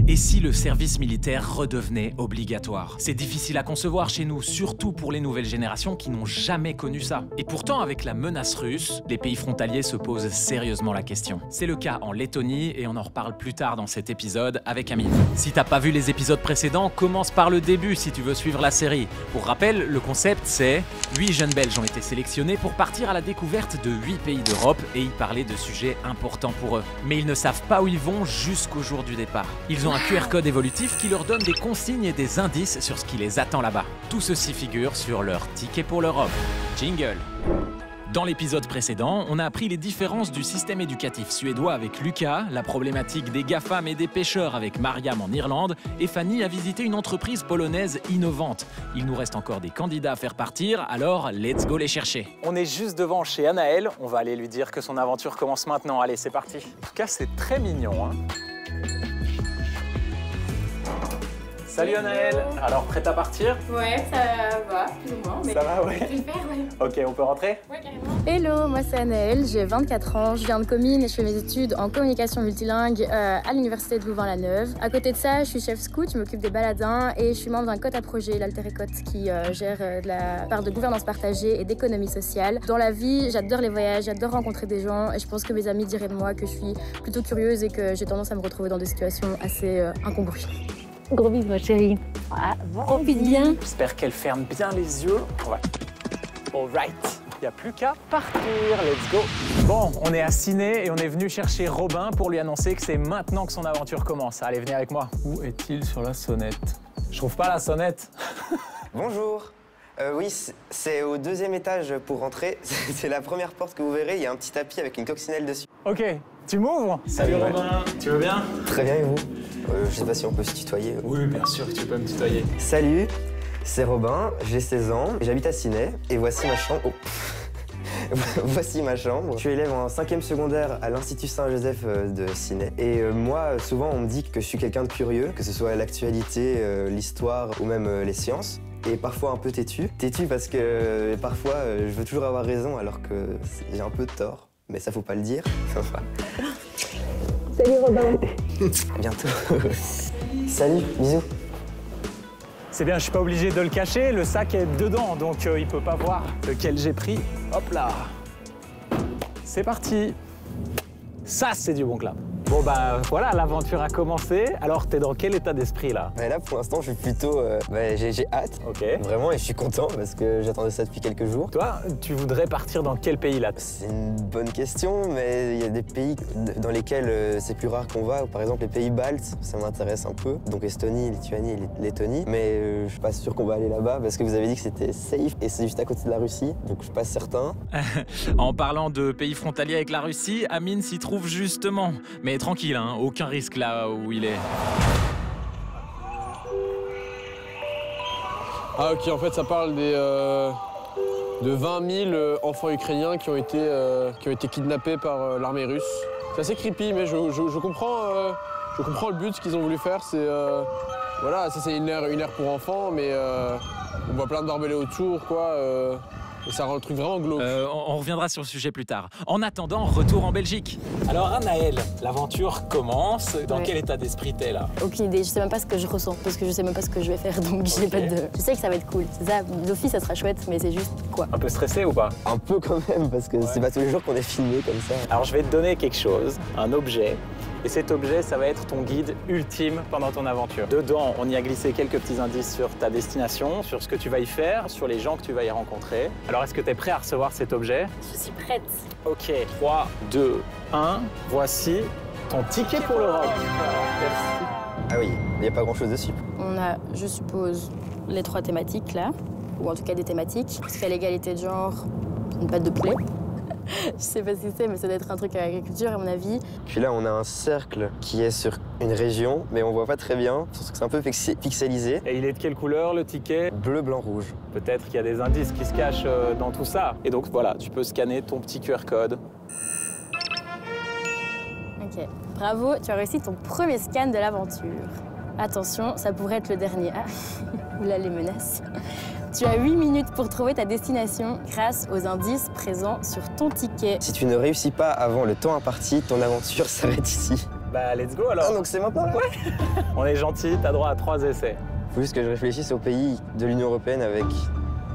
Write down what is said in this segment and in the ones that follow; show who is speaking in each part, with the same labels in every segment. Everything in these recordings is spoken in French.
Speaker 1: Et si le service militaire redevenait obligatoire? C'est difficile à concevoir chez nous, surtout pour les nouvelles générations qui n'ont jamais connu ça. Et pourtant, avec la menace russe, les pays frontaliers se posent sérieusement la question. C'est le cas en Lettonie et on en reparle plus tard dans cet épisode avec Amine. Si t'as pas vu les épisodes précédents, commence par le début si tu veux suivre la série. Pour rappel, le concept c'est 8 jeunes Belges ont été sélectionnés pour partir à la découverte de 8 pays d'Europe et y parler de sujets importants pour eux. Mais ils ne savent pas où ils vont jusqu'au jour du départ. Ils ont un QR code évolutif qui leur donne des consignes et des indices sur ce qui les attend là-bas. Tout ceci figure sur leur ticket pour l'Europe. Jingle. Dans l'épisode précédent, on a appris les différences du système éducatif suédois avec Lucas, la problématique des GAFAM et des pêcheurs avec Mariam en Irlande, et Fanny a visité une entreprise polonaise innovante. Il nous reste encore des candidats à faire partir, alors let's go les chercher. On est juste devant chez Anaël, on va aller lui dire que son aventure commence maintenant. Allez, c'est parti. En tout cas, c'est très mignon, hein. Salut Anaël. Alors, prête à partir?
Speaker 2: Ouais, ça va, plus ou moins. Mais
Speaker 1: ça va, ouais.
Speaker 2: Super, ouais.
Speaker 1: Ok, on peut rentrer?
Speaker 2: Ouais, carrément. Hello, moi c'est Anaël, j'ai 24 ans, je viens de Comines et je fais mes études en communication multilingue à l'université de Louvain-la-Neuve. À côté de ça, je suis chef scout, je m'occupe des baladins et je suis membre d'un COT à projet, l'Alterécote, qui gère de la part de gouvernance partagée et d'économie sociale. Dans la vie, j'adore les voyages, j'adore rencontrer des gens et je pense que mes amis diraient de moi que je suis plutôt curieuse et que j'ai tendance à me retrouver dans des situations assez incongrues.
Speaker 3: Gros bisous, ma chérie. Profite bien.
Speaker 1: J'espère qu'elle ferme bien les yeux. Ouais. Alright. Il n'y a plus qu'à partir. Let's go. Bon, on est à Ciné et on est venu chercher Robin pour lui annoncer que c'est maintenant que son aventure commence. Allez, venez avec moi. Où est-il sur la sonnette? Je trouve pas la sonnette.
Speaker 4: Bonjour. Oui, c'est au 2e étage pour rentrer. C'est la première porte que vous verrez. Il y a un petit tapis avec une coccinelle dessus.
Speaker 1: Ok, tu m'ouvres? Salut Robin. Tu veux bien?
Speaker 4: Très bien, et vous? Je sais pas si on peut se tutoyer.
Speaker 1: Oui, bien sûr que tu peux me tutoyer.
Speaker 4: Salut, c'est Robin, j'ai 16 ans, j'habite à Ciné et voici ma chambre. Oh. Voici ma chambre. Je suis élève en 5e secondaire à l'Institut Saint-Joseph de Ciné. Et moi, souvent, on me dit que je suis quelqu'un de curieux, que ce soit l'actualité, l'histoire ou même les sciences. Et parfois un peu têtu. Têtu parce que parfois, je veux toujours avoir raison alors que j'ai un peu de tort. Mais ça, faut pas le dire.
Speaker 3: Salut Robin.
Speaker 4: À bientôt. Salut, bisous.
Speaker 1: C'est bien, je suis pas obligé de le cacher, le sac est dedans, donc il peut pas voir lequel j'ai pris. Hop là. C'est parti. Ça, c'est du bon clap. Bon bah voilà, l'aventure a commencé. Alors t'es dans quel état d'esprit là?
Speaker 4: Là pour l'instant je suis plutôt... j'ai hâte, vraiment, et je suis content parce que j'attendais ça depuis quelques jours.
Speaker 1: Toi, tu voudrais partir dans quel pays là?
Speaker 4: C'est une bonne question, mais il y a des pays dans lesquels c'est plus rare qu'on va. Par exemple les pays baltes, ça m'intéresse un peu. Donc Estonie, Lituanie et Lettonie. Mais je suis pas sûr qu'on va aller là-bas parce que vous avez dit que c'était safe et c'est juste à côté de la Russie. Donc je suis pas certain.
Speaker 1: En parlant de pays frontaliers avec la Russie, Amine s'y trouve justement. Mais tranquille, hein, aucun risque là où il est.
Speaker 5: Ah ok, en fait ça parle de 20 000 enfants ukrainiens qui ont été kidnappés par l'armée russe. C'est assez creepy, mais je comprends le but, ce qu'ils ont voulu faire. C'est voilà, ça c'est une aire pour enfants, mais on voit plein de barbelés autour, quoi. Et ça rend le truc vraiment glauque.
Speaker 1: On reviendra sur le sujet plus tard. En attendant, retour en Belgique. Alors Anaël, l'aventure commence. Dans quel état d'esprit t'es là?
Speaker 2: Aucune idée, je sais même pas ce que je ressens parce que je sais même pas ce que je vais faire, donc j'ai pas de... Je sais que ça va être cool, c'est ça, d'office ça sera chouette, mais c'est juste quoi?
Speaker 1: Un peu stressé ou pas?
Speaker 4: Un peu quand même, parce que c'est pas tous les jours qu'on est filmé comme ça.
Speaker 1: Alors je vais te donner quelque chose, un objet. Et cet objet, ça va être ton guide ultime pendant ton aventure. Dedans, on y a glissé quelques petits indices sur ta destination, sur ce que tu vas y faire, sur les gens que tu vas y rencontrer. Alors, est-ce que tu es prêt à recevoir cet objet?
Speaker 2: Je suis prête.
Speaker 1: Ok, 3, 2, 1, voici ton ticket pour l'Europe. Merci.
Speaker 4: Ah oui, il n'y a pas grand-chose dessus.
Speaker 2: On a, je suppose, les 3 thématiques là, ou en tout cas des thématiques. Parce qu'il y a l'égalité de genre, une pâte de poulet. Je sais pas ce que c'est, mais ça doit être un truc à l'agriculture, à mon avis.
Speaker 4: Puis là, on a un cercle qui est sur une région, mais on voit pas très bien, parce que c'est un peu pixelisé.
Speaker 1: Et il est de quelle couleur, le ticket?
Speaker 4: Bleu, blanc, rouge.
Speaker 1: Peut-être qu'il y a des indices qui se cachent dans tout ça. Et donc, voilà, tu peux scanner ton petit QR code.
Speaker 2: Ok, bravo, tu as réussi ton premier scan de l'aventure. Attention, ça pourrait être le dernier. Ah, là, les menaces. Tu as 8 minutes pour trouver ta destination grâce aux indices présents sur ton ticket.
Speaker 4: Si tu ne réussis pas avant le temps imparti, ton aventure s'arrête ici.
Speaker 1: Bah, let's go alors.
Speaker 4: Ah, donc c'est maintenant là?
Speaker 1: Ouais. On est gentil, t'as droit à 3 essais.
Speaker 4: Faut juste que je réfléchisse aux pays de l'Union européenne avec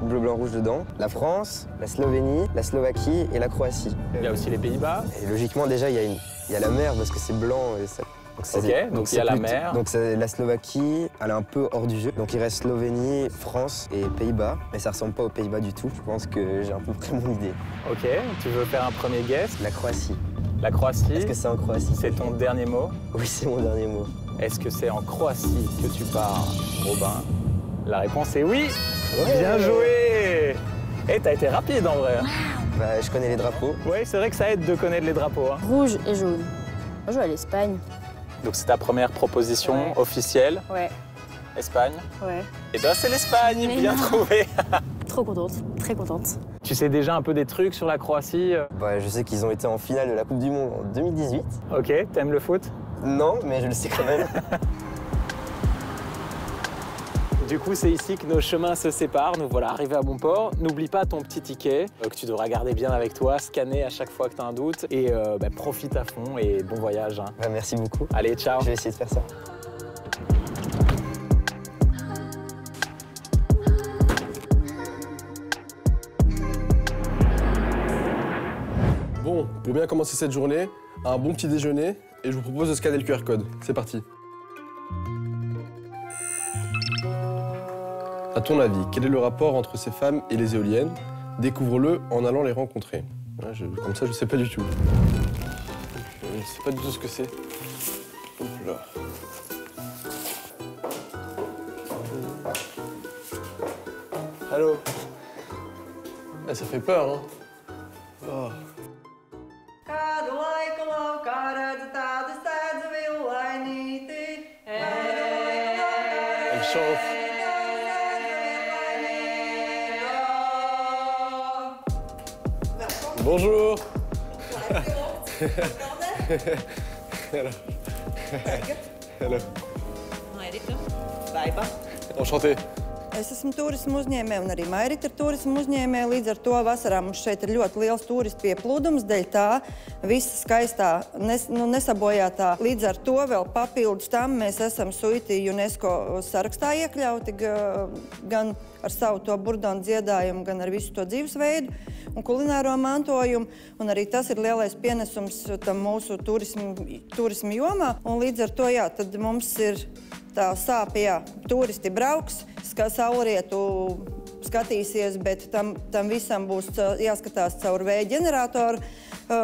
Speaker 4: bleu, blanc, rouge dedans. La France, la Slovénie, la Slovaquie et la Croatie.
Speaker 1: Il y a aussi les Pays-Bas.
Speaker 4: Et logiquement, déjà, il y a la mer parce que c'est blanc et ça...
Speaker 1: Donc il y a la mer.
Speaker 4: Donc la Slovaquie, elle est un peu hors du jeu. Donc il reste Slovénie, France et Pays-Bas. Mais ça ressemble pas aux Pays-Bas du tout. Je pense que j'ai à peu près mon idée.
Speaker 1: Ok, tu veux faire un premier guess?
Speaker 4: La Croatie.
Speaker 1: La Croatie.
Speaker 4: Est-ce que c'est en Croatie?
Speaker 1: C'est ton dernier mot?
Speaker 4: Oui, c'est mon dernier mot.
Speaker 1: Est-ce que c'est en Croatie que tu pars, Robin? La réponse est oui.
Speaker 4: Ouais.
Speaker 1: Bien joué. Et t'as été rapide en vrai.
Speaker 4: Bah, je connais les drapeaux.
Speaker 1: Oui, c'est vrai que ça aide de connaître les drapeaux. Hein.
Speaker 2: Rouge et jaune. On joue à l'Espagne.
Speaker 1: Donc c'est ta première proposition officielle.
Speaker 2: Ouais.
Speaker 1: Espagne.
Speaker 2: Ouais.
Speaker 1: Et ben c'est l'Espagne,
Speaker 2: Mais
Speaker 1: bien
Speaker 2: non.
Speaker 1: trouvé.
Speaker 2: Trop contente, très contente.
Speaker 1: Tu sais déjà un peu des trucs sur la Croatie?
Speaker 4: Bah, je sais qu'ils ont été en finale de la Coupe du Monde en 2018.
Speaker 1: Ok, t'aimes le foot?
Speaker 4: Non, mais je le sais quand même.
Speaker 1: Du coup, c'est ici que nos chemins se séparent. Nous voilà arrivés à bon port. N'oublie pas ton petit ticket que tu devras garder bien avec toi, scanner à chaque fois que tu as un doute. Et profite à fond et bon voyage. Hein.
Speaker 4: Bah, merci beaucoup.
Speaker 1: Allez, ciao.
Speaker 4: Je vais essayer de faire ça.
Speaker 5: Bon, pour bien commencer cette journée, un bon petit déjeuner et je vous propose de scanner le QR code. C'est parti. À ton avis, quel est le rapport entre ces femmes et les éoliennes? Découvre-le en allant les rencontrer. Ouais, comme ça, je sais pas du tout. Je sais pas du tout ce que c'est. Hop là. Allô? Ah, ça fait peur, hein? Oh.
Speaker 6: Kādu laiku laukā redzu tādu stēdzu villainīti.
Speaker 5: Elle chante. Bonjour. Hello. Hello. Enchanté.
Speaker 6: Es esmu turismu uzņēmēja un arī Mairita ir turismu uzņēmēja. Līdz ar to vasarā mums šeit ir ļoti liels turistu pieplūdums. Dēļ tā visa skaistā, nesabojātā. Līdz ar to vēl papildus tam mēs esam Suiti UNESCO sarakstā iekļauti gan ar savu to burdonu dziedājumu, gan ar visu to dzīvesveidu un kulināro mantojumu. Un arī tas ir lielais pienesums tam mūsu turismu jomā. Un līdz ar to, jā, tad mums ir tā sāpe, jā, turisti brauks, saulrietu skatīsies, bet tam visam būs jāskatās caur vēja ģeneratoru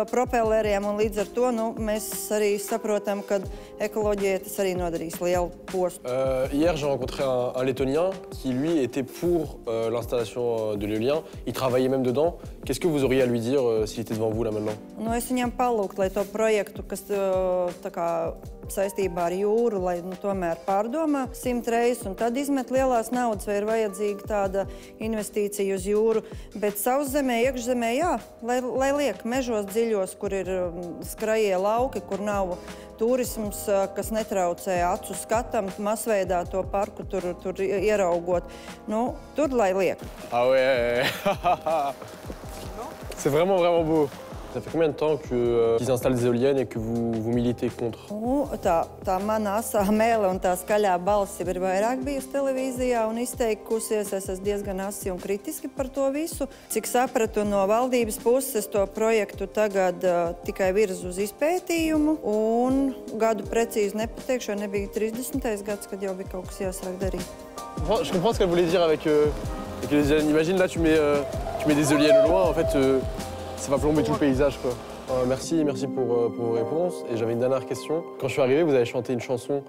Speaker 6: propelleriem, un līdz ar to mēs arī saprotam, ka ekoloģijai tas arī nodarīs lielu postu.
Speaker 5: Hier, j'ai rencontré un Lettonien qui, lui, était pour l'installation de l'éolien. Il travaillait même dedans. Qu'est-ce que vous auriez à lui dire s'il était devant vous, là, maintenant?
Speaker 6: Es viņam palūgtu, lai to projektu, kas tā kā saistībā ar jūru, lai tomēr pārdomā 100 reizes un tad izmet lielās naudas, vai ir vajadzīga tāda investīcija uz jūru. Bet sauszemē, iekšzemē, jā, lai liek mežos dziļos, kur ir skrajie lauki, kur nav turisms, kas netraucē acu skatam, masveidā to parku tur ieraugot. Tur lai liek.
Speaker 5: Ah ouais. C'est vraiment, vraiment beau. Ça fait combien de temps qu'ils installent des éoliennes et que vous militez contre?
Speaker 6: Tā mana asā mēle un tā skaļā balss ir vairāk bijusi televīzijā un izteikusies. Es esmu diezgan asi un kritiski par to visu. Cik sapratu no valdības puses, to projektu tagad tikai virza uz izpētījumu. Un gadu precīzi nepateikšu, jo nebija 30. gads, kad jau bija kaut kas jāsāk darīt.
Speaker 5: Je comprends ce qu'elle voulait dire avec les éoliennes. Imagine, là, tu mets des éoliennes au loin, en fait, ça va plomber tout le paysage, quoi. Merci pour vos réponses. Et j'avais une dernière question. Quand je suis arrivé, vous avez chanté une chanson.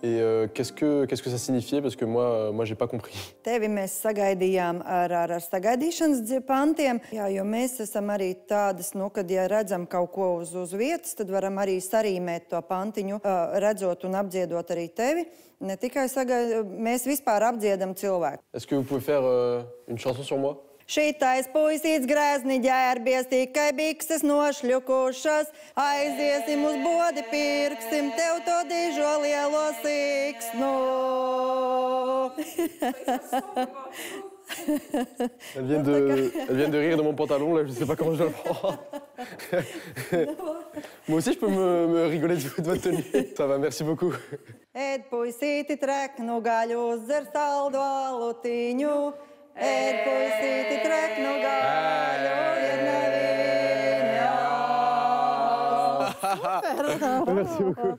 Speaker 5: Et qu'est-ce que ça signifiait? Parce que moi j'ai pas compris.
Speaker 6: Tevi mēs sagaidījām ar sagaidīšanas pantiem, jā, jo mēs esam arī tādas, kad ja redzam kaut ko uz vietas, tad varam arī sarīmēt to pantiņu, redzot un apdziedot arī tevi. Ne tikai mēs vispār apdziedam cilvēku.
Speaker 5: Est-ce que vous pouvez faire une chanson sur moi?
Speaker 6: Šitais puisīts grēzni ģērbies, tikai bikses nošļukušas. Aiziesim uz bodi, pirksim tev to dižo lielo siksnu.
Speaker 5: Elles viennent de rire de mon pantalon, là, je sais pas comment je dois le prendre. Moi aussi, je peux me rigoler de votre tenue. Ça va, merci beaucoup.
Speaker 6: Ēd puisīti treknu gaļu, dzer saldu alutiņu. Ēd puisīti treknu gaļu,
Speaker 5: Merci beaucoup.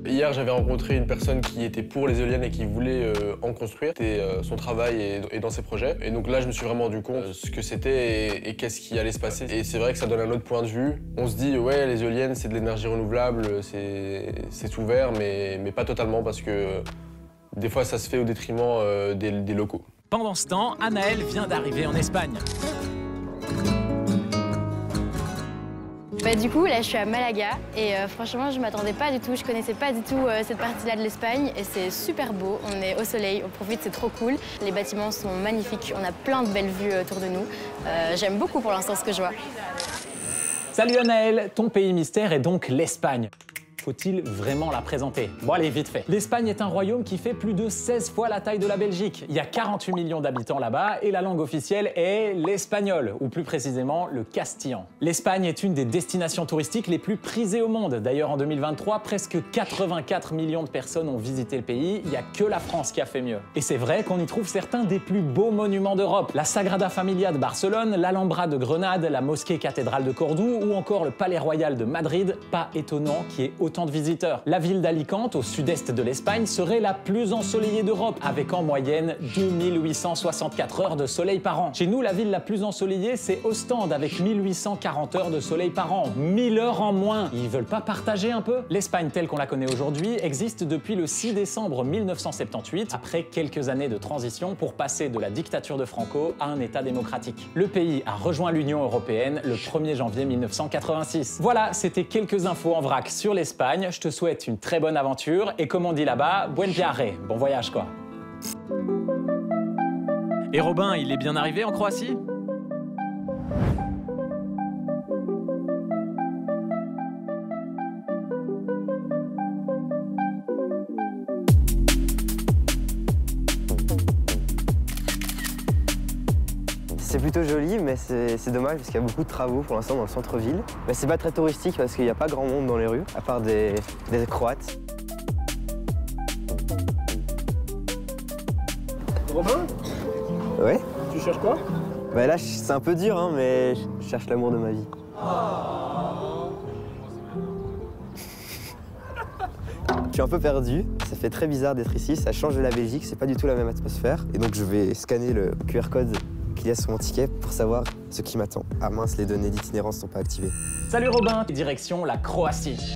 Speaker 5: Hier, j'avais rencontré une personne qui était pour les éoliennes et qui voulait en construire. C'était son travail et dans ses projets. Et donc là, je me suis vraiment rendu compte de ce que c'était et qu'est-ce qui allait se passer. Et c'est vrai que ça donne un autre point de vue. On se dit, ouais, les éoliennes, c'est de l'énergie renouvelable, c'est ouvert, mais pas totalement parce que des fois, ça se fait au détriment des locaux.
Speaker 1: Pendant ce temps, Anaël vient d'arriver en Espagne.
Speaker 2: Du coup, là, je suis à Malaga et franchement, je m'attendais pas du tout. Je connaissais pas du tout cette partie-là de l'Espagne et c'est super beau. On est au soleil, on profite, c'est trop cool. Les bâtiments sont magnifiques, on a plein de belles vues autour de nous. J'aime beaucoup pour l'instant ce que je vois.
Speaker 1: Salut Anaël, ton pays mystère est donc l'Espagne. Faut-il vraiment la présenter? Bon allez, vite fait. L'Espagne est un royaume qui fait plus de 16 fois la taille de la Belgique. Il y a 48 millions d'habitants là-bas et la langue officielle est l'espagnol, ou plus précisément le castillan. L'Espagne est une des destinations touristiques les plus prisées au monde. D'ailleurs, en 2023, presque 84 millions de personnes ont visité le pays. Il n'y a que la France qui a fait mieux. Et c'est vrai qu'on y trouve certains des plus beaux monuments d'Europe. La Sagrada Familia de Barcelone, l'Alhambra de Grenade, la mosquée cathédrale de Cordoue ou encore le Palais Royal de Madrid. Pas étonnant qu'il y ait autant de visiteurs. La ville d'Alicante, au sud-est de l'Espagne, serait la plus ensoleillée d'Europe, avec en moyenne 2864 heures de soleil par an. Chez nous, la ville la plus ensoleillée, c'est Ostende, avec 1840 heures de soleil par an. 1000 heures en moins. Ils veulent pas partager un peu? L'Espagne telle qu'on la connaît aujourd'hui existe depuis le 6 décembre 1978, après quelques années de transition pour passer de la dictature de Franco à un État démocratique. Le pays a rejoint l'Union européenne le 1er janvier 1986. Voilà, c'était quelques infos en vrac sur l'Espagne. Je te souhaite une très bonne aventure et comme on dit là-bas, buen viaje, bon voyage quoi. Et Robin, il est bien arrivé en Croatie?
Speaker 4: C'est plutôt joli, mais c'est dommage parce qu'il y a beaucoup de travaux pour l'instant dans le centre-ville. Mais c'est pas très touristique parce qu'il n'y a pas grand monde dans les rues, à part des Croates.
Speaker 5: Robin?
Speaker 4: Ouais?
Speaker 5: Tu cherches quoi?
Speaker 4: Bah là, c'est un peu dur, hein, mais je cherche l'amour de ma vie. Je suis un peu perdu, ça fait très bizarre d'être ici, ça change de la Belgique, c'est pas du tout la même atmosphère. Et donc je vais scanner le QR code qu'il y a sur mon ticket pour savoir ce qui m'attend. Ah mince, les données d'itinérance ne sont pas activées.
Speaker 1: Salut Robin, direction la Croatie.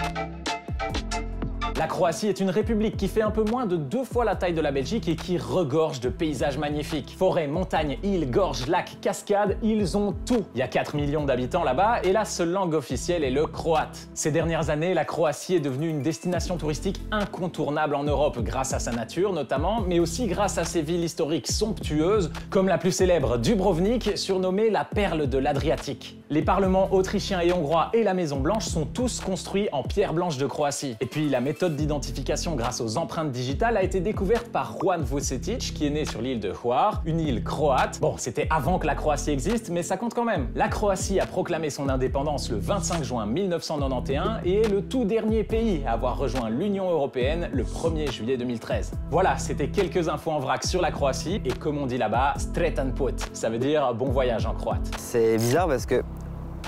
Speaker 1: La Croatie est une république qui fait un peu moins de 2 fois la taille de la Belgique et qui regorge de paysages magnifiques. Forêts, montagnes, îles, gorges, lacs, cascades, ils ont tout. Il y a 4 millions d'habitants là-bas et la seule langue officielle est le croate. Ces dernières années, la Croatie est devenue une destination touristique incontournable en Europe grâce à sa nature notamment, mais aussi grâce à ses villes historiques somptueuses, comme la plus célèbre Dubrovnik, surnommée la perle de l'Adriatique. Les parlements autrichiens et hongrois et la Maison Blanche sont tous construits en pierre blanche de Croatie. Et puis la méthode d'identification grâce aux empreintes digitales a été découverte par Juan Vucetić, qui est né sur l'île de Hvar, une île croate. Bon, c'était avant que la Croatie existe, mais ça compte quand même. La Croatie a proclamé son indépendance le 25 juin 1991 et est le tout dernier pays à avoir rejoint l'Union européenne le 1er juillet 2013. Voilà, c'était quelques infos en vrac sur la Croatie et comme on dit là-bas, sretan put, ça veut dire bon voyage en croate.
Speaker 4: C'est bizarre parce que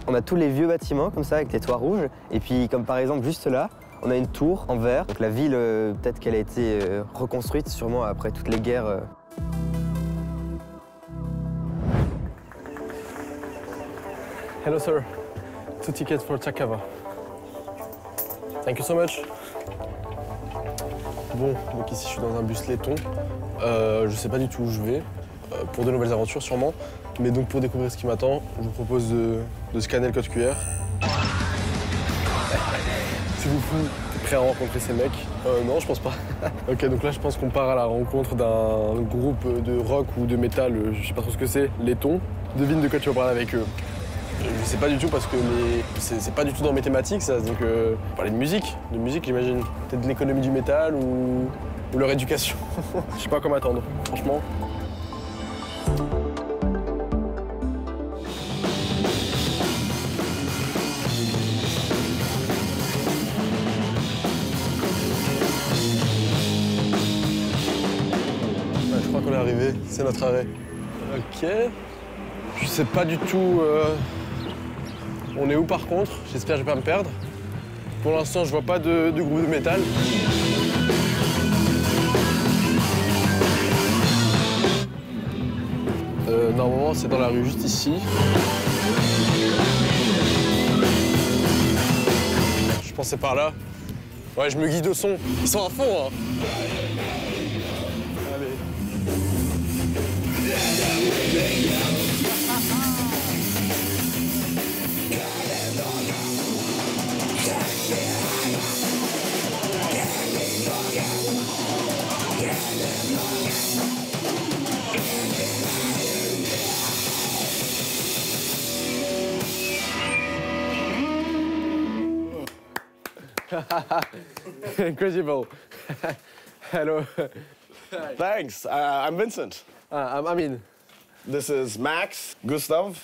Speaker 4: on a tous les vieux bâtiments comme ça avec les toits rouges et puis comme par exemple juste là, on a une tour en verre. Donc la ville, peut-être qu'elle a été reconstruite sûrement après toutes les guerres.
Speaker 5: Hello sir, 2 tickets for Čačava. Thank you so much. Bon, donc ici je suis dans un bus laiton. Je sais pas du tout où je vais, pour de nouvelles aventures sûrement. Mais donc pour découvrir ce qui m'attend, je vous propose de scanner le code QR. C'est vous fou, t'es prêt à rencontrer ces mecs? Non, je pense pas. Ok, donc là je pense qu'on part à la rencontre d'un groupe de rock ou de métal, je sais pas trop ce que c'est, laiton. Devine de quoi tu vas parler avec eux. Je sais pas du tout parce que c'est pas du tout dans mes thématiques ça, donc parler de musique j'imagine. Peut-être de l'économie du métal ou leur éducation. Je sais pas comment attendre, franchement. qu'on est arrivé, c'est notre arrêt. Ok. Je sais pas du tout on est où par contre. J'espère que je vais pas me perdre. Pour l'instant, je vois pas de groupe de métal. Normalement, c'est dans la rue juste ici. Je pensais par là. Ouais, je me guide au son. Ils sont à fond, hein. Allez. Incredible. Hello.
Speaker 7: Thanks. I'm Vincent.
Speaker 5: I'm Amin.
Speaker 7: This is Max, Gustav.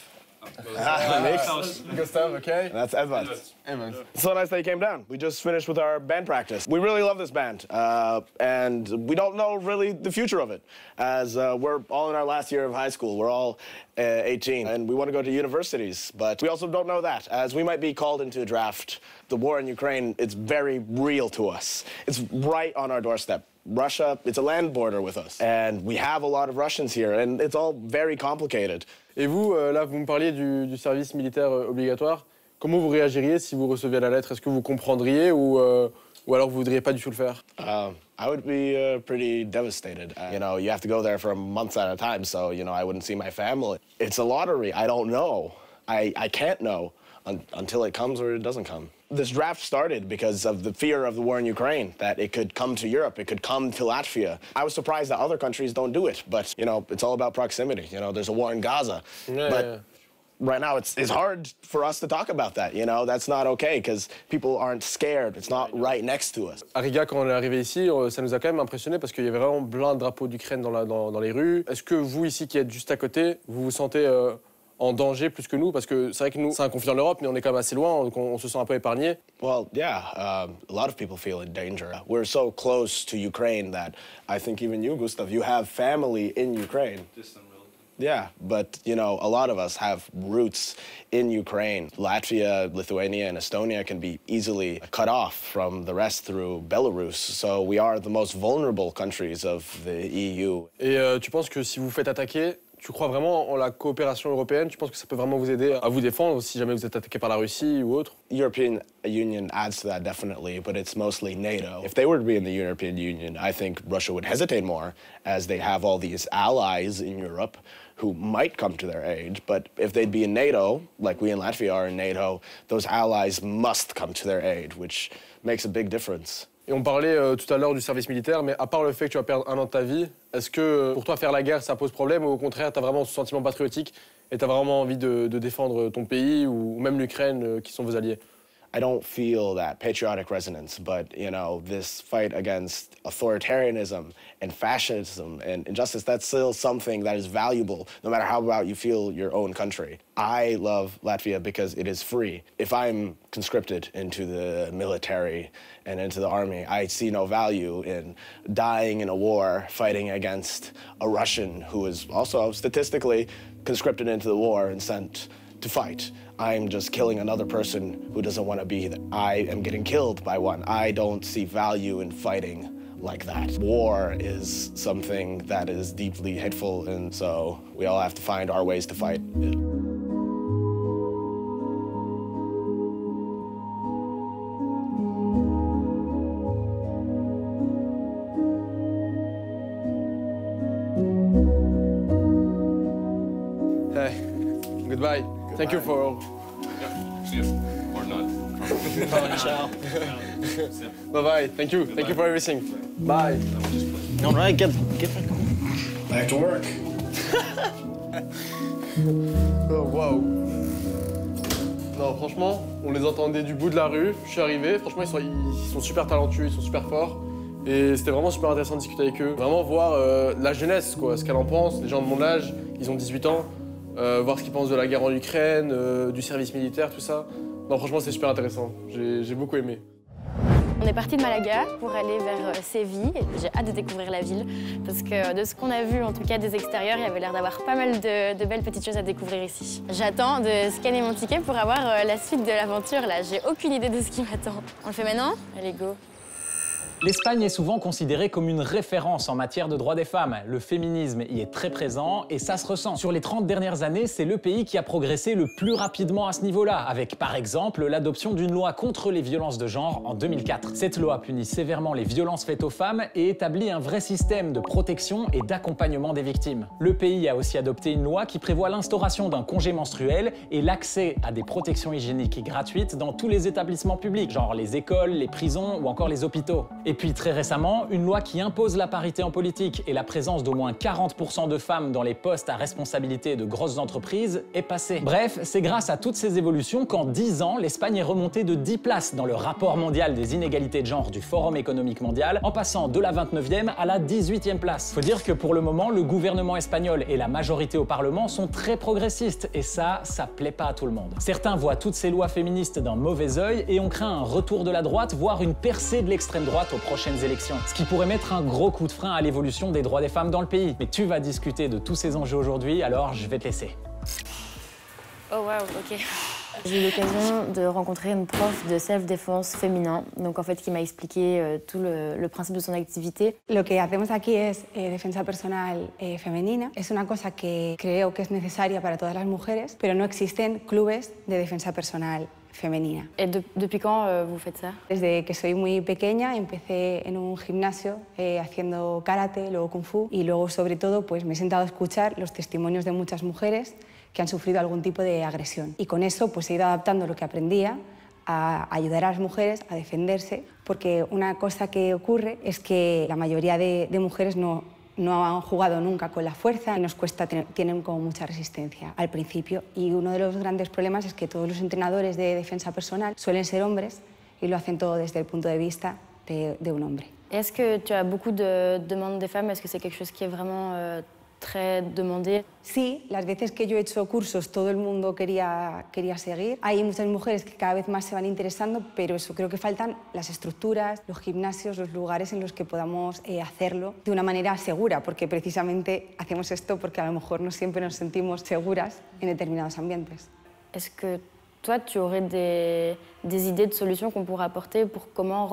Speaker 7: Max,
Speaker 5: Gustav, okay.
Speaker 7: and that's Edvard.
Speaker 5: Evans.
Speaker 7: So nice that you came down. We just finished with our band practice. We really love this band, and we don't know really the future of it, as we're all in our last year of high school. We're all 18, and we want to go to universities, but we also don't know that, as we might be called into a draft. The war in Ukraine, it's very real to us. It's right on our doorstep. Russia, it's a land border with us, and we have a lot of Russians here, and it's all very complicated.
Speaker 5: Et vous, là, vous me parliez du service militaire obligatoire. Comment vous réagiriez si vous receviez la lettre? Est-ce que vous comprendriez ou alors vous voudriez pas du tout le faire?
Speaker 7: I would be pretty devastated. You know, you have to go there for months at a time, so, you know, I wouldn't see my family. It's a lottery. I don't know. I can't know until it comes or it doesn't come. This draft started because of the fear of the war in Ukraine, that it could come to Europe, it could come to Latvia. I was surprised that other countries don't do it, but, you know, it's all about proximity. You know, there's a war in Gaza. But right now, it's hard for us to talk about that, you know? That's not okay, because people aren't scared. It's not right next to us.
Speaker 5: À Riga, quand on est arrivé ici, ça nous a quand même impressionné parce qu'il y avait vraiment plein de drapeaux d'Ukraine dans les rues. Est-ce que vous, ici, qui êtes juste à côté, vous vous sentez en danger plus que nous? Parce que c'est vrai que nous, c'est un conflit en Europe, mais on est quand même assez loin, donc on se sent un peu épargné.
Speaker 7: Well, yeah, a lot of people feel in danger. We're so close to Ukraine that I think even you, Gustav, you have family in Ukraine. Yeah, but, you know, a lot of us have roots in Ukraine. Latvia, Lithuania, and Estonia can be easily cut off from the rest through Belarus. So we are the most vulnerable countries of the EU.
Speaker 5: Et tu penses que si vous faites attaquer, tu crois vraiment en la coopération européenne? Tu penses que ça peut vraiment vous aider à vous défendre si jamais vous êtes attaqué par la Russie ou autre?
Speaker 7: European Union adds to that definitely, but it's mostly NATO. If they were to be in the European Union, I think Russia would hesitate more, as they have all these allies in Europe who might come to their aid. But if they'd be in NATO, like we in Latvia are in NATO, those allies must come to their aid, which makes a big difference.
Speaker 5: Et on parlait tout à l'heure du service militaire, mais à part le fait que tu vas perdre 1 an de ta vie, est-ce que pour toi faire la guerre ça pose problème ou au contraire tu as vraiment ce sentiment patriotique et tu as vraiment envie de défendre ton pays ou même l'Ukraine qui sont vos alliés?
Speaker 7: I don't feel that patriotic resonance, but, you know, this fight against authoritarianism and fascism and injustice, that's still something that is valuable, no matter how about you feel your own country. I love Latvia because it is free. If I'm conscripted into the military and into the army, I see no value in dying in a war fighting against a Russian who is also statistically conscripted into the war and sent to fight. I'm just killing another person who doesn't want to be there. I am getting killed by one. I don't see value in fighting like that. War is something that is deeply hateful, and so we all have to find our ways to fight it.
Speaker 5: Hey, goodbye. Thank you for...
Speaker 8: Or not.
Speaker 5: Bye-bye. Thank you. Thank you for everything. Bye.
Speaker 8: All right, get
Speaker 7: Back to work.
Speaker 5: Oh, wow. Non, franchement, on les entendait du bout de la rue. Je suis arrivé. Franchement, ils sont super talentueux, ils sont super forts. Et c'était vraiment super intéressant de discuter avec eux. Vraiment voir la jeunesse, quoi, ce qu'elle en pense. Les gens de mon âge, ils ont 18 ans. Voir ce qu'ils pensent de la guerre en Ukraine, du service militaire, tout ça. Non, franchement, c'est super intéressant. J'ai beaucoup aimé.
Speaker 2: On est parti de Malaga pour aller vers Séville. J'ai hâte de découvrir la ville parce que de ce qu'on a vu, en tout cas des extérieurs, il y avait l'air d'avoir pas mal de belles petites choses à découvrir ici. J'attends de scanner mon ticket pour avoir la suite de l'aventure là. J'ai aucune idée de ce qui m'attend. On le fait maintenant? Allez, go!
Speaker 1: L'Espagne est souvent considérée comme une référence en matière de droits des femmes. Le féminisme y est très présent et ça se ressent. Sur les 30 dernières années, c'est le pays qui a progressé le plus rapidement à ce niveau-là, avec par exemple l'adoption d'une loi contre les violences de genre en 2004. Cette loi punit sévèrement les violences faites aux femmes et établit un vrai système de protection et d'accompagnement des victimes. Le pays a aussi adopté une loi qui prévoit l'instauration d'un congé menstruel et l'accès à des protections hygiéniques gratuites dans tous les établissements publics, genre les écoles, les prisons ou encore les hôpitaux. Et puis très récemment, une loi qui impose la parité en politique et la présence d'au moins 40% de femmes dans les postes à responsabilité de grosses entreprises est passée. Bref, c'est grâce à toutes ces évolutions qu'en 10 ans, l'Espagne est remontée de 10 places dans le rapport mondial des inégalités de genre du Forum économique mondial, en passant de la 29e à la 18e place. Faut dire que pour le moment, le gouvernement espagnol et la majorité au Parlement sont très progressistes et ça plaît pas à tout le monde. Certains voient toutes ces lois féministes d'un mauvais œil et on craint un retour de la droite, voire une percée de l'extrême droite aux prochaines élections, ce qui pourrait mettre un gros coup de frein à l'évolution des droits des femmes dans le pays. Mais tu vas discuter de tous ces enjeux aujourd'hui, alors je vais te laisser.
Speaker 2: Oh waouh, ok. J'ai eu l'occasion de rencontrer une prof de self-défense féminin, donc en fait qui m'a expliqué tout le principe de son activité.
Speaker 9: Lo que hacemos aquí es defensa personal femenina. Es una cosa que creo que es necesaria para todas las mujeres, pero no existen clubes de defensa personal femenina.
Speaker 2: Et depuis quand vous faites ça?
Speaker 9: Desde que soy muy pequeña empecé en un gimnasio haciendo karate, luego kung fu y luego sobre todo pues me he sentado a escuchar los testimonios de muchas mujeres que han sufrido algún tipo de agresión. Y con eso pues he ido adaptando lo que aprendía a ayudar a las mujeres a defenderse, porque una cosa que ocurre es que la mayoría de mujeres no han jugado nunca con la fuerza y nos cuesta, tienen como mucha resistencia al principio. Y uno de los grandes problemas es que todos los entrenadores de defensa personal suelen ser hombres y lo hacen todo desde el punto de vista de un hombre.
Speaker 2: Est-ce que tu as beaucoup de demandes des femmes? Est-ce que c'est quelque chose qui est vraiment très demandé?
Speaker 9: Sí, las veces que yo he hecho cursos todo el mundo quería seguir. Hay muchas mujeres que cada vez más se van interesando, pero eso, creo que faltan las estructuras, los gimnasios, los lugares en los que podamos hacerlo de una manera segura, porque precisamente hacemos esto porque a lo mejor no siempre nos sentimos seguras en determinados ambientes.
Speaker 2: Est-ce que toi, tu aurais des idées de solutions qu'on pourrait apporter pour comment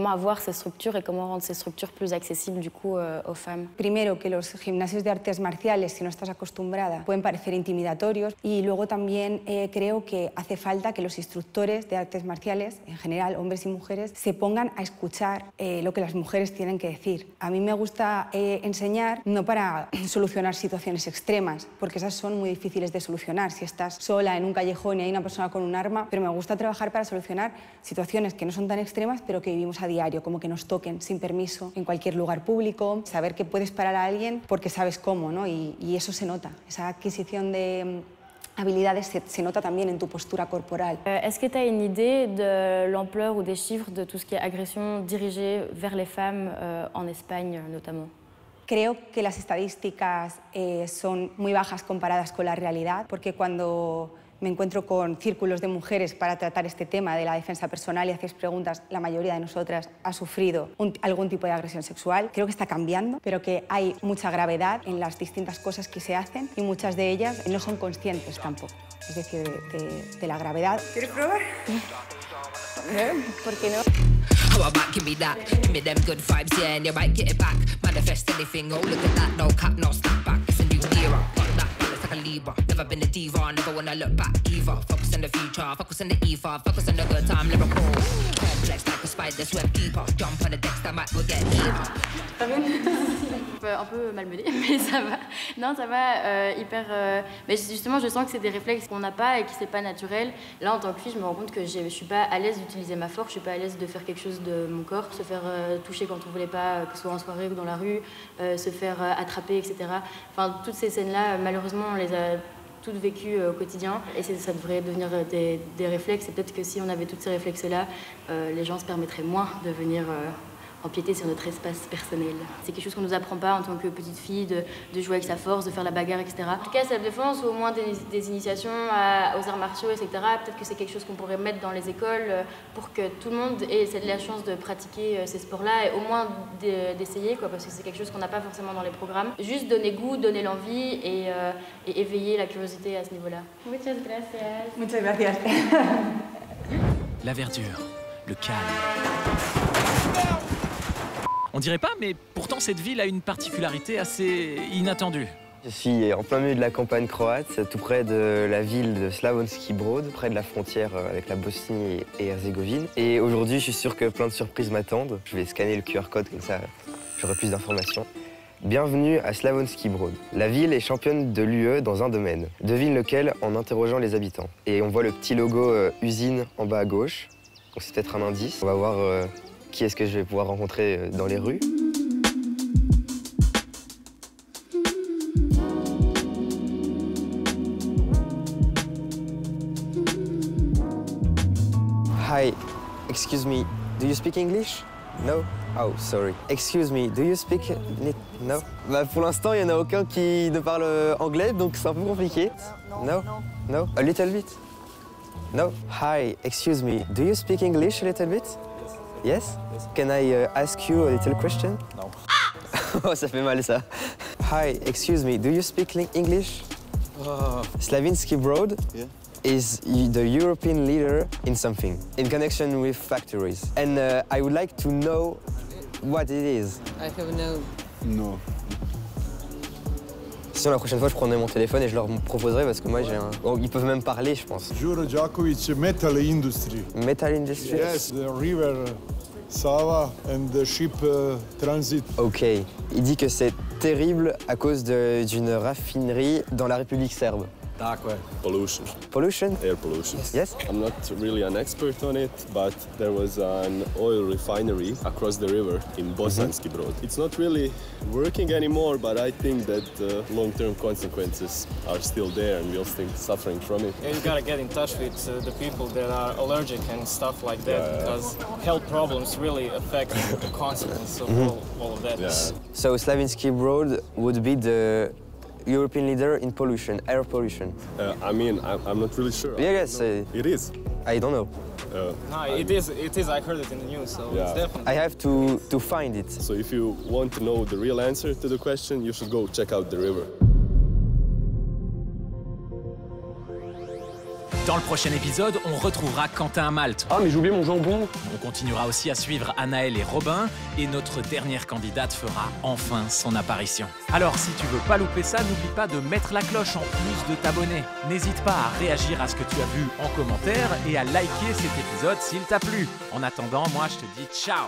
Speaker 2: avoir ces structures et comment rendre ces structures plus accesibles du coup aux femmes?
Speaker 9: Primero, que los gimnasios de artes marciales, si no estás acostumbrada, pueden parecer intimidatorios. Y luego también creo que hace falta que los instructores de artes marciales, en general hombres y mujeres, se pongan a escuchar lo que las mujeres tienen que decir. A mí me gusta enseñar no para solucionar situaciones extremas, porque esas son muy difíciles de solucionar. Si estás sola en un callejón y hay una persona con un arma, pero me gusta trabajar para solucionar situaciones que no son tan extremas, pero que vivimos a diario, como que nos toquen sin permiso en cualquier lugar público, saber que puedes parar a alguien porque sabes cómo, ¿no? Y eso se nota, esa adquisición de habilidades se nota también en tu postura corporal.
Speaker 2: Est-ce que tu as une idée de l'ampleur ou des chiffres de tout ce qui est agression dirigée vers les femmes en Espagne notamment?
Speaker 9: Creo que las estadísticas son muy bajas comparadas con la realidad, porque cuando me encuentro con círculos de mujeres para tratar este tema de la defensa personal y haces preguntas, la mayoría de nosotras ha sufrido algún tipo de agresión sexual. Creo que está cambiando, pero que hay mucha gravedad en las distintas cosas que se hacen y muchas de ellas no son conscientes tampoco, es decir, de la gravedad.
Speaker 6: ¿Quieres probar?
Speaker 2: ¿Por qué no?
Speaker 10: How about give me that? Give me them good vibes, yeah, and you might get it back. Manifest anything, oh look at that, no cap, no step back. It's a new era, got that balance like a Libra. Never been a diva, never wanna look back either. Focus on the future, focus on the ether, focus on the good time, lyrical. Complex like a spider, swim deeper. Jump on the decks, that might will get deeper.
Speaker 2: Un peu malmené, mais ça va. Non, ça va, hyper... Mais justement, je sens que c'est des réflexes qu'on n'a pas et qui c'est pas naturel. Là, en tant que fille, je me rends compte que je suis pas à l'aise d'utiliser ma force, je suis pas à l'aise de faire quelque chose de mon corps, se faire toucher quand on voulait pas, que ce soit en soirée ou dans la rue, se faire attraper, etc. Enfin, toutes ces scènes-là, malheureusement, on les a toutes vécues au quotidien et ça devrait devenir des réflexes. Et peut-être que si on avait tous ces réflexes-là, les gens se permettraient moins de venir empiéter sur notre espace personnel. C'est quelque chose qu'on ne nous apprend pas en tant que petite fille, de jouer avec sa force, de faire la bagarre, etc. En tout cas, self-défense ou au moins des initiations aux arts martiaux, etc. Peut-être que c'est quelque chose qu'on pourrait mettre dans les écoles pour que tout le monde ait la chance de pratiquer ces sports-là et au moins d'essayer, quoi, parce que c'est quelque chose qu'on n'a pas forcément dans les programmes. Juste donner goût, donner l'envie et éveiller la curiosité à ce niveau-là. Muchas gracias.
Speaker 9: Muchas gracias.
Speaker 1: La verdure, le calme. On dirait pas, mais pourtant cette ville a une particularité assez inattendue.
Speaker 4: Je suis en plein milieu de la campagne croate, tout près de la ville de Slavonski Brod, près de la frontière avec la Bosnie et Herzégovine. Et aujourd'hui, je suis sûr que plein de surprises m'attendent. Je vais scanner le QR code, comme ça j'aurai plus d'informations. Bienvenue à Slavonski Brod. La ville est championne de l'UE dans un domaine. Devine lequel en interrogeant les habitants. Et on voit le petit logo usine en bas à gauche. Donc c'est peut-être un indice. On va voir qui est-ce que je vais pouvoir rencontrer dans les rues. Hi, excuse me, do you speak English? No? Oh, sorry. Excuse me, do you speak... No? Bah, pour l'instant, il n'y en a aucun qui ne parle anglais, donc c'est un peu compliqué. No? No? A little bit? No? Hi, excuse me, do you speak English a little bit? Yes? Can I ask you a little question?
Speaker 8: No.
Speaker 4: Oh, ça fait mal, ça. Hi, excuse me, do you speak English? Slavonski Brod?
Speaker 8: Yeah.
Speaker 4: Is the European leader in something, in connection with factories. And I would like to know what it is.
Speaker 11: I have no.
Speaker 8: No.
Speaker 4: Sinon, la prochaine fois, je prendrai mon téléphone et je leur proposerai parce que moi, j'ai un... Oh, ils peuvent même parler, je pense.
Speaker 12: Đuro Đaković, metal industry.
Speaker 4: Metal industry?
Speaker 12: Yes, the river Sava and the ship transit.
Speaker 4: Ok. Il dit que c'est terrible à cause d'une raffinerie dans la République serbe.
Speaker 8: Tako je. Pollution.
Speaker 4: Pollution?
Speaker 8: Air pollution.
Speaker 4: Yes?
Speaker 8: I'm not really an expert on it, but there was an oil refinery across the river in Bosanski Brod. It's not really working anymore, but I think that long-term consequences are still there and we're still suffering from it.
Speaker 13: Yeah, you gotta get in touch with the people that are allergic and stuff like that, because health problems really affect the consequence of all of that.
Speaker 8: Yeah.
Speaker 4: So Slavonski Brod would be the European leader in pollution, air pollution.
Speaker 8: I mean, I'm not really sure.
Speaker 4: Yeah, yes.
Speaker 8: It is.
Speaker 4: I don't know.
Speaker 13: No, it is. I heard it in the news, so it's definitely.
Speaker 4: I have to find it.
Speaker 8: So if you want to know the real answer to the question, you should go check out the river.
Speaker 1: Dans le prochain épisode, on retrouvera Quentin à Malte.
Speaker 5: Ah, mais j'ai oublié mon jambon.
Speaker 1: On continuera aussi à suivre Anaël et Robin, et notre dernière candidate fera enfin son apparition. Alors, si tu veux pas louper ça, n'oublie pas de mettre la cloche en plus de t'abonner. N'hésite pas à réagir à ce que tu as vu en commentaire et à liker cet épisode s'il t'a plu. En attendant, moi je te dis ciao.